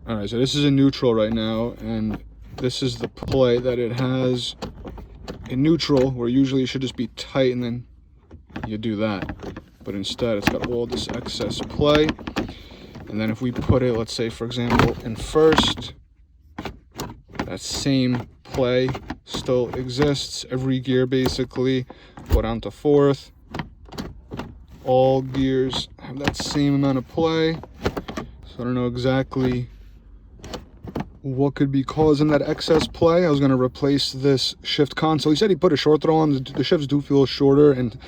All right, so this is in neutral right now, and this is the play that it has in neutral, where usually it should just be tight and then you do that. But instead, it's got all this excess play. And then if we put it, let's say, for example, in first, that same play still exists. Every gear basically, go down to fourth. All gears have that same amount of play. So I don't know exactly what could be causing that excess play. I was going to replace this shift console. He said he put a short throw on. The shifts do feel shorter and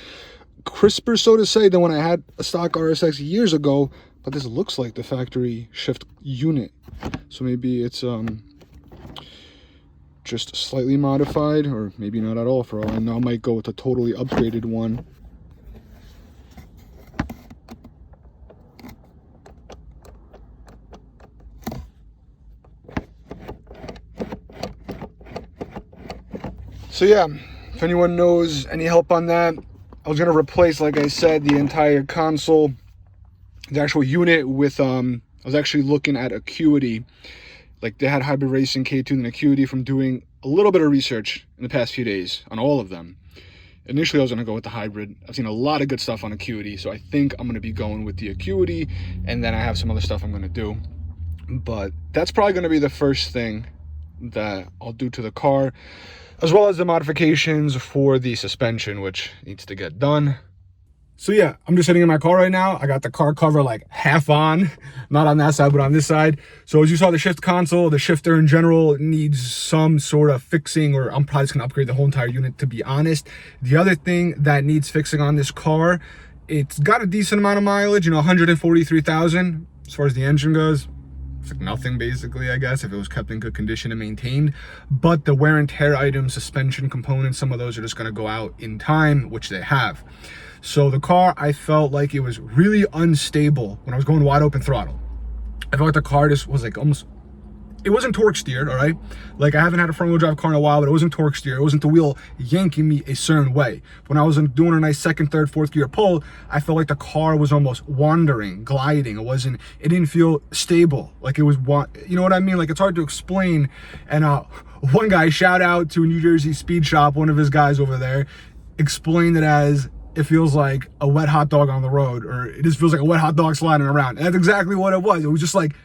crisper, so to say, than when I had a stock RSX years ago. But this looks like the factory shift unit. So maybe it's just slightly modified, or maybe not at all for all I know. I might go with a totally upgraded one. So yeah, if anyone knows any help on that, I was going to replace, like I said, the entire console, the actual unit with, I was actually looking at Acuity. Like, they had Hybrid Racing, K2, and Acuity from doing a little bit of research in the past few days on all of them. Initially, I was going to go with the Hybrid. I've seen a lot of good stuff on Acuity, so I think I'm going to be going with the Acuity, and then I have some other stuff I'm going to do. But that's probably going to be the first thing that I'll do to the car, as well as the modifications for the suspension, which needs to get done. So yeah, I'm just sitting in my car right now. I got the car cover like half on, not on that side, but on this side. So as you saw, the shift console, the shifter in general needs some sort of fixing, or I'm probably just gonna upgrade the whole entire unit, to be honest. The other thing that needs fixing on this car, it's got a decent amount of mileage, 143,000 as far as the engine goes. It's like nothing basically, I guess, if it was kept in good condition and maintained. But the wear and tear items, suspension components, some of those are just gonna go out in time, which they have. So the car, I felt like it was really unstable when I was going wide open throttle. I felt like the car just was like almost, it wasn't torque steered, all right? Like, I haven't had a front wheel drive car in a while, but it wasn't torque steered. It wasn't the wheel yanking me a certain way. When I was doing a nice second, third, fourth gear pull, I felt like the car was almost wandering, gliding. It didn't feel stable. Like it was, you know what I mean? Like, it's hard to explain. And one guy, shout out to New Jersey Speed Shop, one of his guys over there, explained it as, it feels like a wet hot dog on the road, or it just feels like a wet hot dog sliding around. And that's exactly what it was. It was just like,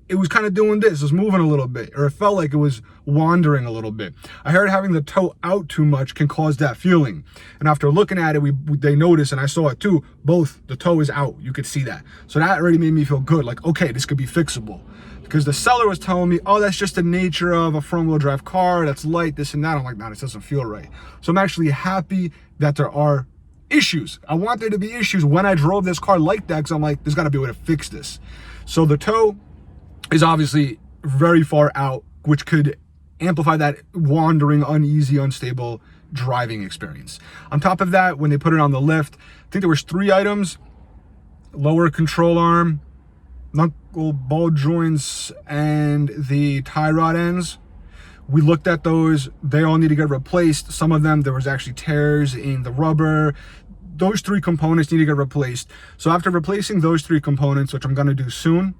it was kind of doing this, it was moving a little bit, or it felt like it was wandering a little bit. I heard having the toe out too much can cause that feeling. And after looking at it, they noticed, and I saw it too, both the toe is out, you could see that. So that already made me feel good, like, okay, this could be fixable. Because the seller was telling me, oh, that's just the nature of a front wheel drive car, that's light, this and that. I'm like, nah, this doesn't feel right. So I'm actually happy that there are issues. I want there to be issues when I drove this car like that, because I'm like, there's got to be a way to fix this. So the toe is obviously very far out, which could amplify that wandering, uneasy, unstable driving experience. On top of that, when they put it on the lift, I think there was 3 items: lower control arm, knuckle ball joints, and the tie rod ends. We looked at those, they all need to get replaced. Some of them, there was actually tears in the rubber. Those 3 components need to get replaced. So after replacing those 3 components, which I'm gonna do soon,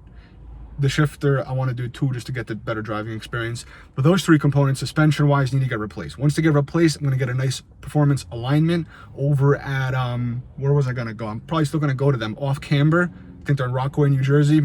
the shifter, I wanna do 2 just to get the better driving experience. But those 3 components, suspension-wise, need to get replaced. Once they get replaced, I'm gonna get a nice performance alignment over at, where was I gonna go? I'm probably still gonna go to them, off Camber. I think they're in Rockaway, New Jersey.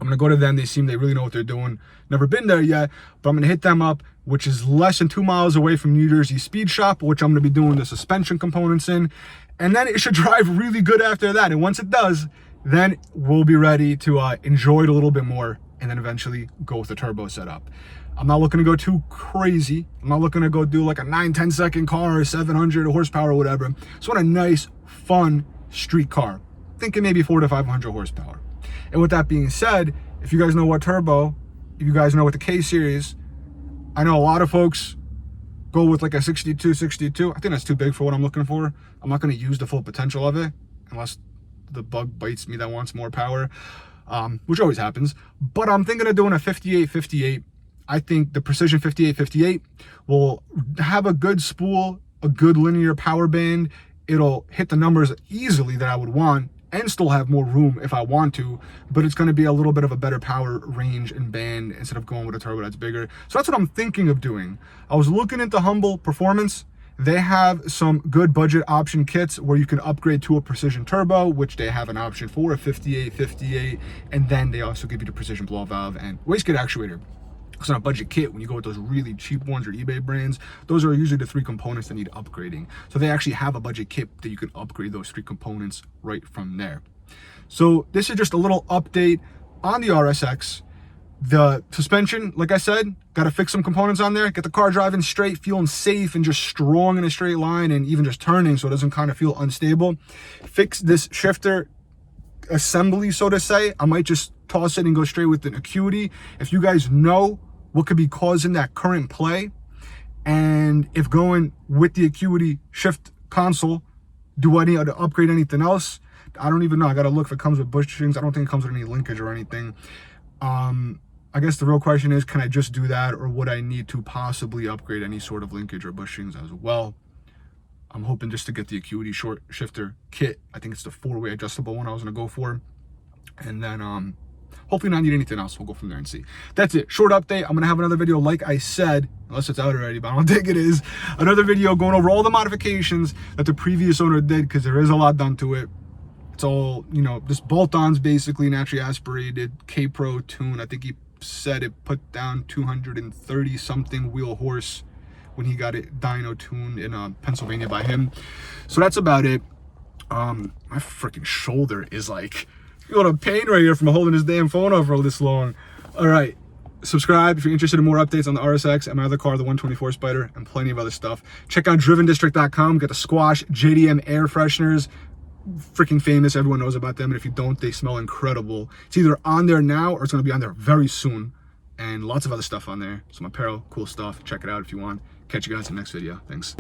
I'm gonna go to them. They really know what they're doing. Never been there yet, but I'm gonna hit them up, which is less than 2 miles away from New Jersey Speed Shop, which I'm gonna be doing the suspension components in. And then it should drive really good after that. And once it does, then we'll be ready to enjoy it a little bit more, and then eventually go with the turbo setup. I'm not looking to go too crazy. I'm not looking to go do like a 9-10 second car or 700 horsepower or whatever. Just want a nice, fun street car. Thinking maybe 400 to 500 horsepower. And with that being said, if you guys know what turbo, if you guys know what the K series, I know a lot of folks go with like a 62. I think that's too big for what I'm looking for. I'm not going to use the full potential of it unless the bug bites me that wants more power, which always happens. But I'm thinking of doing a 58. I think the Precision 58 will have a good spool, a good linear power band. It'll hit the numbers easily that I would want and still have more room if I want to, but it's going to be a little bit of a better power range and band instead of going with a turbo that's bigger. So that's what I'm thinking of doing. I was looking into Humble Performance. They have some good budget option kits where you can upgrade to a precision turbo, which they have an option for, a 58, and then they also give you the precision blow valve and wastegate actuator. It's not a budget kit. When you go with those really cheap ones or eBay brands, those are usually the 3 components that need upgrading. So they actually have a budget kit that you can upgrade those 3 components right from there. So this is just a little update on the RSX. The suspension, like I said, got to fix some components on there, get the car driving straight, feeling safe and just strong in a straight line and even just turning so it doesn't kind of feel unstable. Fix this shifter assembly, so to say. I might just toss it and go straight with an Acuity. If you guys know what could be causing that current play, and if going with the Acuity shift console, do I need to upgrade anything else? I don't even know. I gotta look if it comes with bushings. I don't think it comes with any linkage or anything. I guess the real question is, can I just do that, or would I need to possibly upgrade any sort of linkage or bushings as well? I'm hoping just to get the Acuity short shifter kit. I think it's the 4-way adjustable one I was gonna go for, and then hopefully not need anything else. We'll go from there and see. That's it. Short update. I'm going to have another video, like I said, unless it's out already, but I don't think it is. Another video going over all the modifications that the previous owner did, because there is a lot done to it. It's all, you know, just bolt-ons basically, naturally aspirated, K-Pro tune. I think he said it put down 230-something wheel horse when he got it dyno tuned in Pennsylvania by him. So that's about it. My freaking shoulder is like... Feel a pain right here from holding this damn phone over all this long. All right, subscribe if you're interested in more updates on the RSX and my other car, the 124 Spider, and plenty of other stuff. Check out drivendistrict.com. Get the Squash JDM air fresheners. Freaking famous. Everyone knows about them. And if you don't, they smell incredible. It's either on there now or it's going to be on there very soon. And lots of other stuff on there. Some apparel, cool stuff. Check it out if you want. Catch you guys in the next video. Thanks.